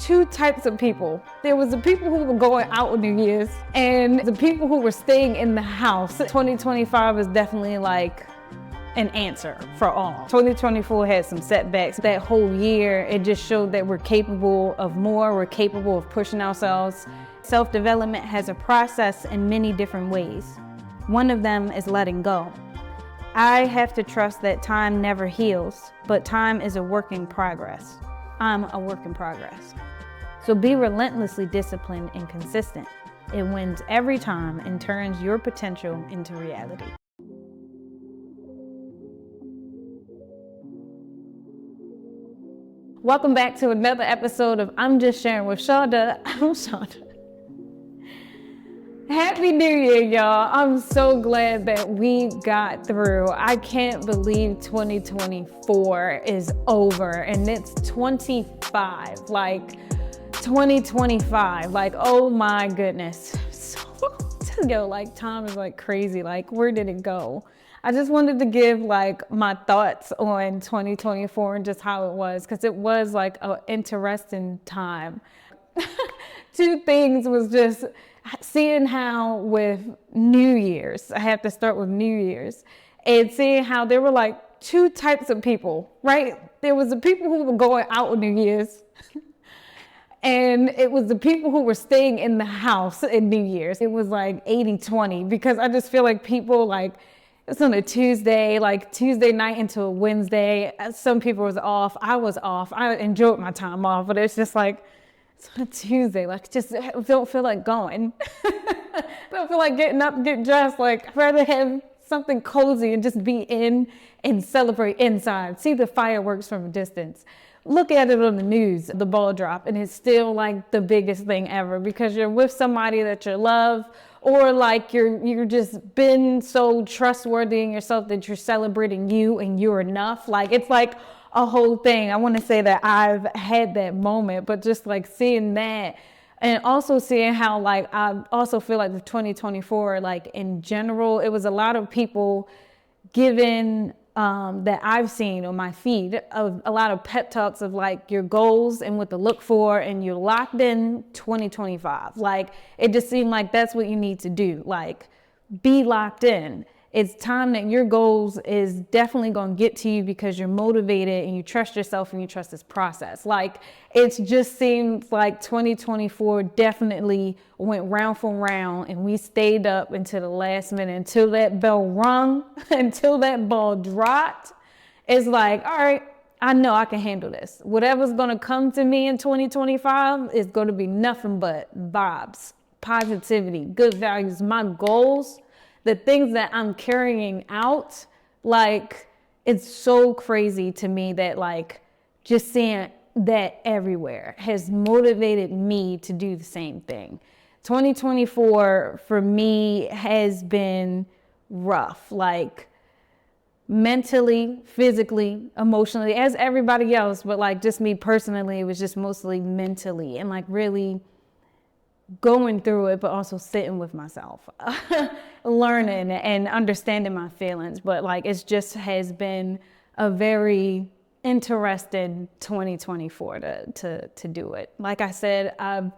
two types of people. There was the people who were going out on New Year's and the people who were staying in the house. 2025 is definitely like an answer for all. 2024 had some setbacks. That whole year, it just showed that we're capable of more, we're capable of pushing ourselves. Self-development has a process in many different ways. One of them is letting go. I have to trust that time never heals, but time is a work in progress. I'm a work in progress. So be relentlessly disciplined and consistent. It wins every time and turns your potential into reality. Welcome back to another episode of I'm Just Sharing with Shaunda. I'm Shaunda. Happy New Year, y'all. I'm so glad that we got through. I can't believe 2024 is over and it's 25, like 2025. Like, oh my goodness. So, yo, like time is like crazy. Like, where did it go? I just wanted to give like my thoughts on 2024 and just how it was, because it was like an interesting time. Two things was just seeing how with New Year's, I have to start with New Year's, and seeing how there were like two types of people, right? There was the people who were going out on New Year's, and it was the people who were staying in the house in New Year's. It was like 80-20, because I just feel like people like, it's on a Tuesday, like Tuesday night into a Wednesday. Some people was off. I was off. I enjoyed my time off, but it's just like, it's on a Tuesday. Like, just don't feel like going. Don't feel like getting up, get dressed. Like, I'd rather have something cozy and just be in and celebrate inside. See the fireworks from a distance. Look at it on the news, the ball drop, and it's still like the biggest thing ever, because you're with somebody that you love, or like you're just been so trustworthy in yourself that you're celebrating you and you're enough. Like, it's like a whole thing. I want to say that I've had that moment, but just like seeing that, and also seeing how like I also feel like the 2024, like in general, it was a lot of people giving that I've seen on my feed of a lot of pep talks of like your goals and what to look for, and you're locked in 2025. Like, it just seemed like that's what you need to do. Like, be locked in. It's time that your goals is definitely going to get to you, because you're motivated and you trust yourself and you trust this process. Like, it just seems like 2024 definitely went round for round, and we stayed up until the last minute, until that bell rung, until that ball dropped. It's like, all right, I know I can handle this. Whatever's going to come to me in 2025 is going to be nothing but vibes, positivity, good values, my goals. The things that I'm carrying out, like, it's so crazy to me that like just seeing that everywhere has motivated me to do the same thing. 2024 for me has been rough, like mentally, physically, emotionally, as everybody else, but like just me personally, it was just mostly mentally, and like really going through it, but also sitting with myself, learning and understanding my feelings. But like, it's just has been a very interesting 2024 to do it. Like I said, I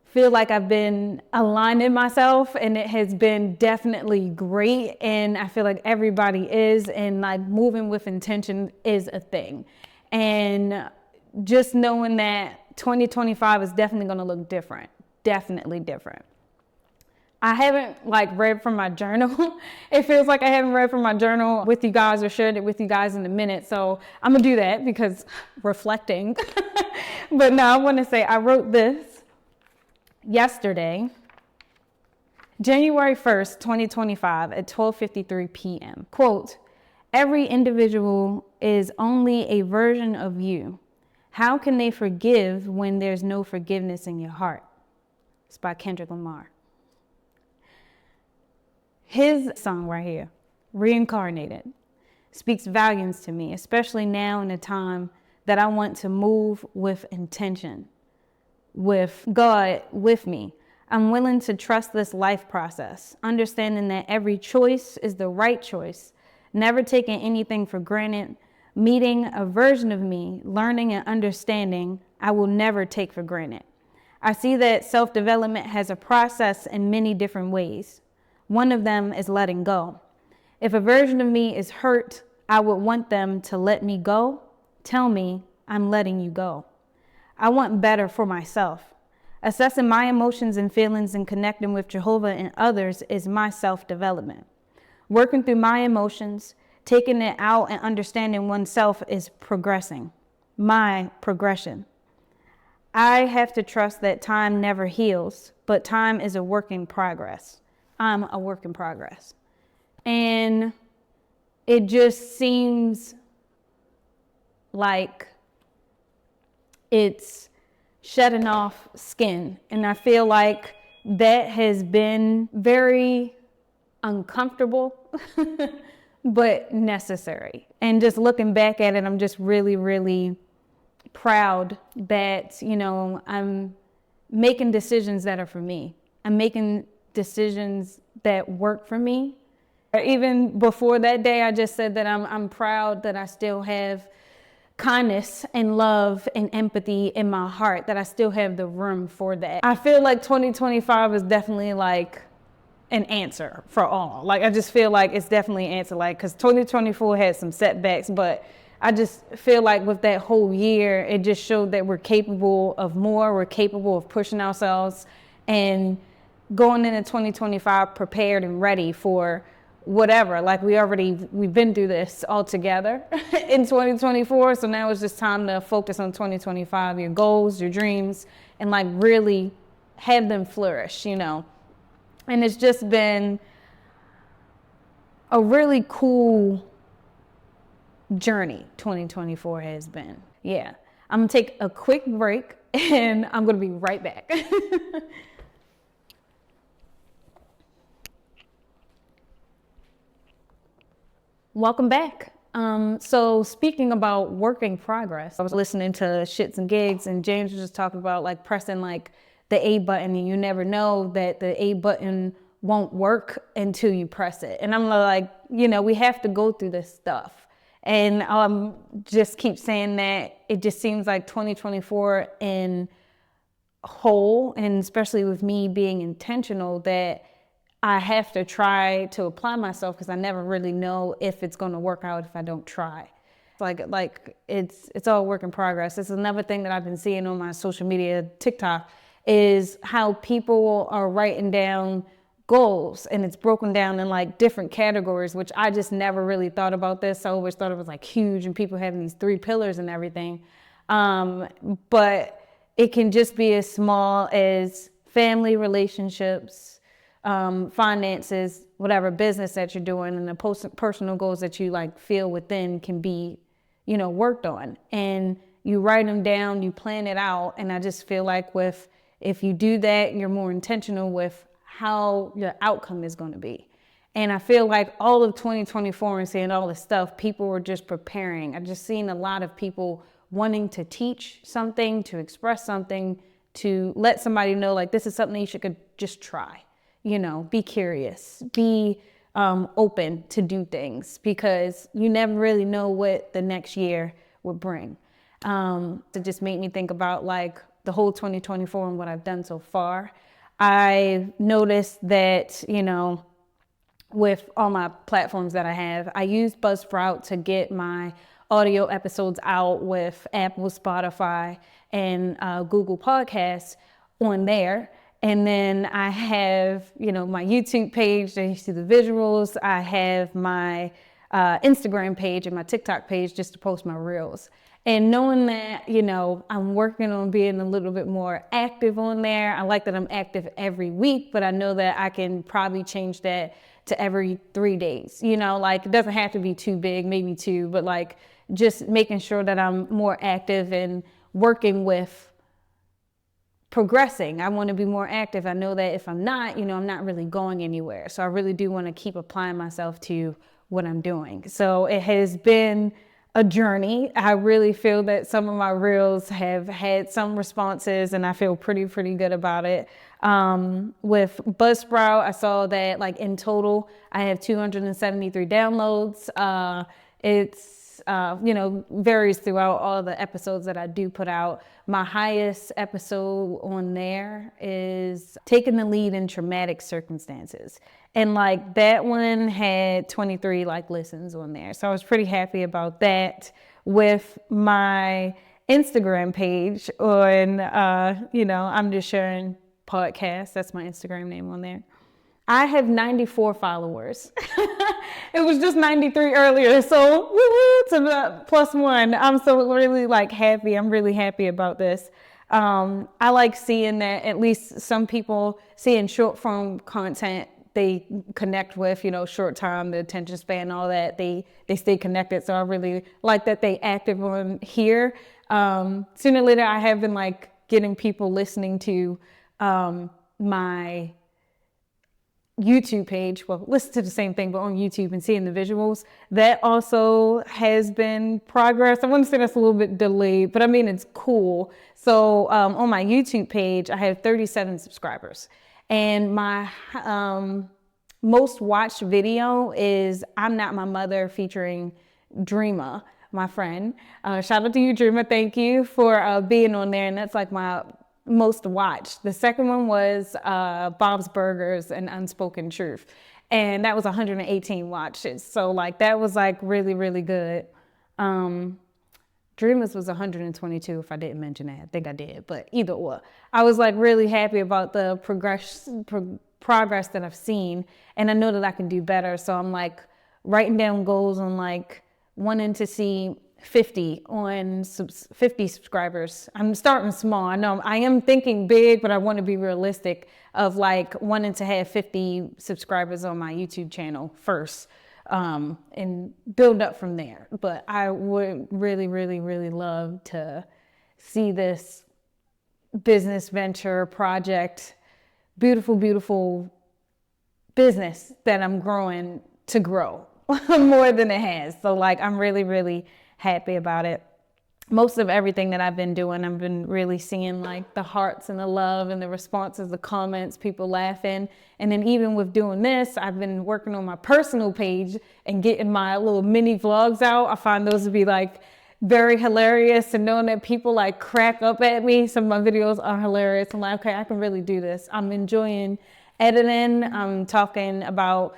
feel like I've been aligning myself, and it has been definitely great. And I feel like everybody is, and like moving with intention is a thing. And just knowing that 2025 is definitely going to look different. Definitely different. I haven't like read from my journal. It feels like I haven't read from my journal with you guys or shared it with you guys in a minute. So I'm gonna do that, because reflecting. But now I want to say I wrote this yesterday, January 1st, 2025 at 12:53 p.m. Quote, "Every individual is only a version of you. How can they forgive when there's no forgiveness in your heart?" It's by Kendrick Lamar. His song right here, Reincarnated, speaks volumes to me, especially now in a time that I want to move with intention, with God with me. I'm willing to trust this life process, understanding that every choice is the right choice, never taking anything for granted, meeting a version of me, learning and understanding I will never take for granted. I see that self-development has a process in many different ways. One of them is letting go. If a version of me is hurt, I would want them to let me go. Tell me, I'm letting you go. I want better for myself. Assessing my emotions and feelings and connecting with Jehovah and others is my self-development. Working through my emotions, taking it out and understanding oneself is progressing. My progression. I have to trust that time never heals, but time is a work in progress. I'm a work in progress. And it just seems like it's shedding off skin. And I feel like that has been very uncomfortable, but necessary. And just looking back at it, I'm just really, really proud that, I'm making decisions that are for me. I'm making decisions that work for me. Even before that day, I just said that I'm proud that I still have kindness and love and empathy in my heart, that I still have the room for that. I feel like 2025 is definitely like an answer for all. Like, I just feel like it's definitely an answer, like, because 2024 had some setbacks, but I just feel like with that whole year, it just showed that we're capable of more, we're capable of pushing ourselves and going into 2025 prepared and ready for whatever. Like, we've been through this all together in 2024. So now it's just time to focus on 2025, your goals, your dreams, and like really have them flourish, And it's just been a really cool journey 2024 has been. Yeah. I'm gonna take a quick break and I'm gonna be right back. Welcome back. So speaking about work in progress, I was listening to Shits and Gigs and James was just talking about like pressing like the A button, and you never know that the A button won't work until you press it. And I'm like, we have to go through this stuff. And just keep saying that it just seems like 2024 in whole, and especially with me being intentional, that I have to try to apply myself because I never really know if it's going to work out if I don't try. Like it's all work in progress. It's another thing that I've been seeing on my social media, TikTok, is how people are writing down goals, and it's broken down in like different categories, which I just never really thought about this. I always thought it was like huge and people having these 3 pillars and everything. But it can just be as small as family, relationships, finances, whatever business that you're doing, and the personal goals that you like feel within can be, worked on. And you write them down, you plan it out. And I just feel like if you do that, you're more intentional with how your outcome is going to be. And I feel like all of 2024 and seeing all this stuff, people were just preparing. I've just seen a lot of people wanting to teach something, to express something, to let somebody know, like, this is something you should just try. Be curious, be open to do things, because you never really know what the next year would bring. It just made me think about like the whole 2024 and what I've done so far. I noticed that, with all my platforms that I have, I use Buzzsprout to get my audio episodes out with Apple, Spotify, and Google Podcasts on there. And then I have, my YouTube page that you see the visuals. I have my Instagram page and my TikTok page just to post my reels. And knowing that, I'm working on being a little bit more active on there. I like that I'm active every week, but I know that I can probably change that to every 3 days. Like, it doesn't have to be too big, maybe 2, but like just making sure that I'm more active and working with progressing. I want to be more active. I know that if I'm not, I'm not really going anywhere. So I really do want to keep applying myself to what I'm doing. So it has been a journey. I really feel that some of my reels have had some responses, and I feel pretty good about it. With Buzzsprout, I saw that like in total, I have 273 downloads. It's it's, varies throughout all the episodes that I do put out. My highest episode on there is Taking the Lead in Traumatic Circumstances. And like that one had 23 like listens on there. So I was pretty happy about that. With my Instagram page on, I'm Just Sharing Podcast. That's my Instagram name on there. I have 94 followers. It was just 93 earlier. So to the +1. I'm so really happy. I'm really happy about this. I like seeing that at least some people seeing short form content they connect with, short time, the attention span, all that, they stay connected. So I really like that they active on here. Sooner or later, I have been getting people listening to my YouTube page. Well, listen to the same thing, but on YouTube and seeing the visuals. That also has been progress. I want to say that's a little bit delayed, but I mean, it's cool. So on my YouTube page, I have 37 subscribers. And my most watched video is I'm Not My Mother featuring Dreama, my friend. Shout out to you, Dreama. Thank you for being on there. And that's my most watched. The second one was Bob's Burgers and Unspoken Truth. And that was 118 watches. So that was really, really good. Dreamers was 122 if I didn't mention that. I think I did, but either or. I was really happy about the progress that I've seen, and I know that I can do better. So I'm writing down goals on wanting to see 50 subscribers. I'm starting small. I know I am thinking big, but I want to be realistic of wanting to have 50 subscribers on my YouTube channel first. And build up from there. But I would really, really, really love to see this business venture project, beautiful, beautiful business that I'm growing to grow more than it has. So I'm really, really happy about it. Most of everything that I've been doing, I've been really seeing the hearts and the love and the responses, the comments, people laughing. And then even with doing this, I've been working on my personal page and getting my little mini vlogs out. I find those to be very hilarious, and knowing that people crack up at me. Some of my videos are hilarious. I'm okay, I can really do this. I'm enjoying editing. I'm talking about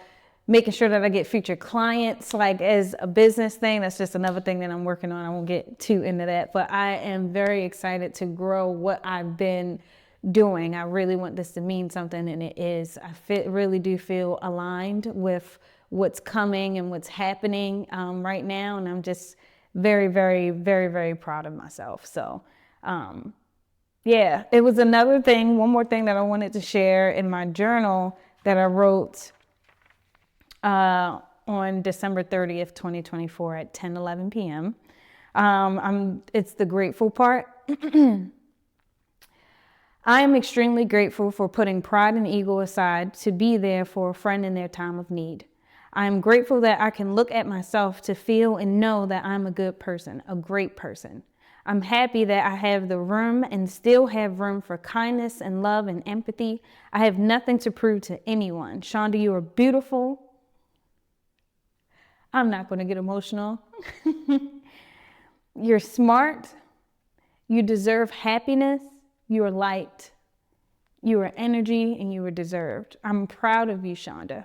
making sure that I get future clients, as a business thing. That's just another thing that I'm working on. I won't get too into that, but I am very excited to grow what I've been doing. I really want this to mean something, and it is. I really do feel aligned with what's coming and what's happening right now, and I'm just very, very, very, very proud of myself. So, it was another thing, one more thing that I wanted to share in my journal that I wrote on December 30th, 2024 at 10:11 p.m. It's the grateful part. I am extremely grateful for putting pride and ego aside to be there for a friend in their time of need. I am grateful that I can look at myself to feel and know that I'm a good person, a great person. I'm happy that I have the room and still have room for kindness and love and empathy. I have nothing to prove to anyone. Shaunda, you are beautiful. I'm not going to get emotional. You're smart. You deserve happiness. You are light. You are energy, and you are deserved. I'm proud of you, Shaunda.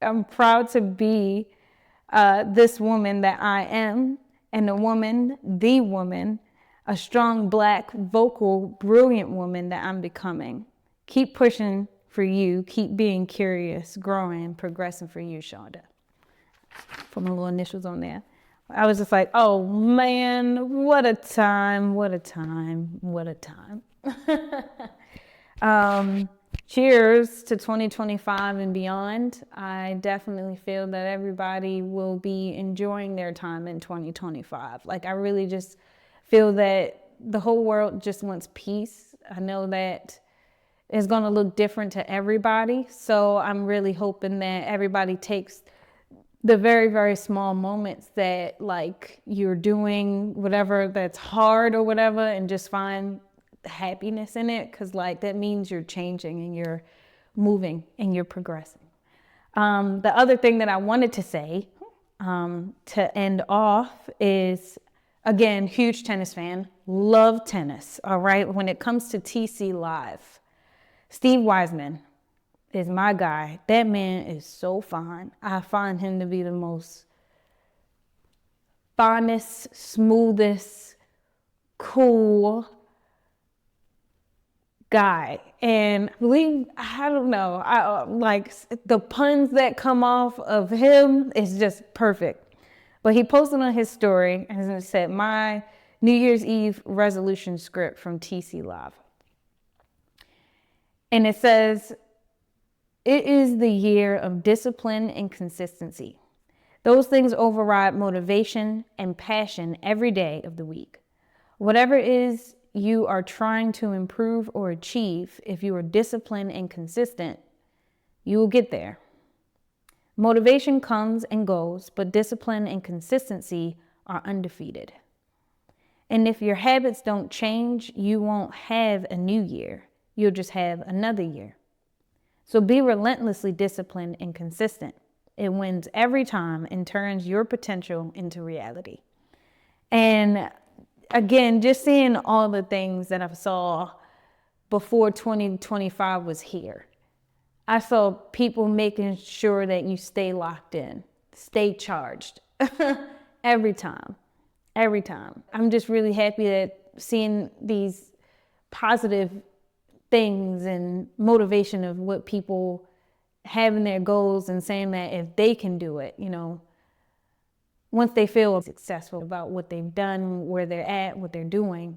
I'm proud to be this woman that I am, and the woman, a strong, black, vocal, brilliant woman that I'm becoming. Keep pushing for you. Keep being curious, growing, progressing for you, Shaunda. Put my little initials on there. I was just oh man, what a time, what a time, what a time. Cheers to 2025 and beyond. I definitely feel that everybody will be enjoying their time in 2025. I really just feel that the whole world just wants peace. I know that it's going to look different to everybody. So I'm really hoping that everybody takes the very, very small moments that you're doing whatever that's hard or whatever, and just find happiness in it. Cause that means you're changing and you're moving and you're progressing. The other thing that I wanted to say to end off is, again, huge tennis fan, love tennis, all right? When it comes to TC Live, Steve Wiseman is my guy. That man is so fine. I find him to be the most finest, smoothest, cool guy. And I don't know, like the puns that come off of him is just perfect. But he posted on his story and it said, my New Year's Eve resolution script from TC Live. And it says, it is the year of discipline and consistency. Those things override motivation and passion every day of the week. Whatever it is you are trying to improve or achieve, if you are disciplined and consistent, you will get there. Motivation comes and goes, but discipline and consistency are undefeated. And if your habits don't change, you won't have a new year. You'll just have another year. So be relentlessly disciplined and consistent. It wins every time and turns your potential into reality. And again, just seeing all the things that I saw before 2025 was here. I saw people making sure that you stay locked in, stay charged every time. I'm just really happy that seeing these positive things and motivation of what people having their goals and saying that if they can do it, once they feel successful about what they've done, where they're at, what they're doing,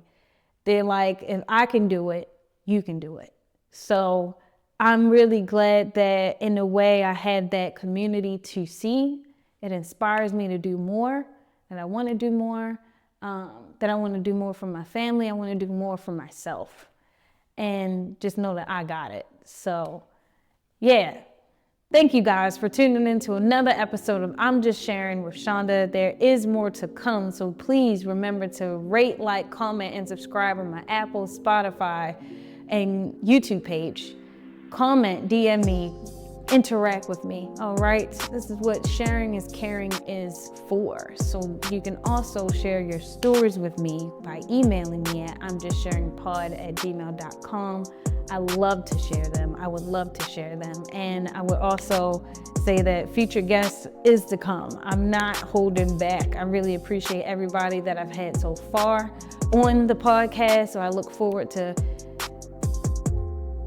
they're like, if I can do it, you can do it. So I'm really glad that in a way I had that community to see. It inspires me to do more, and I want to do more, that I want to do more for my family. I want to do more for myself. And just know that I got it. So, yeah. Thank you guys for tuning in to another episode of I'm Just Sharing with Shaunda. There is more to come, so please remember to rate, like, comment, and subscribe on my Apple, Spotify, and YouTube page. Comment, DM me, interact with me, all right? This is what sharing is caring is for. So you can also share your stories with me by emailing me at imjustsharingpod@gmail.com. I love to share them. I would love to share them. And I would also say that future guests is to come. I'm not holding back. I really appreciate everybody that I've had so far on the podcast. So I look forward to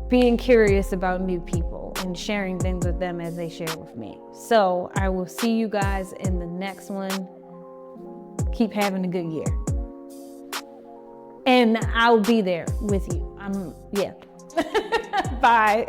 being curious about new people and sharing things with them as they share with me. So I will see you guys in the next one. Keep having a good year. And I'll be there with you. Yeah. Bye.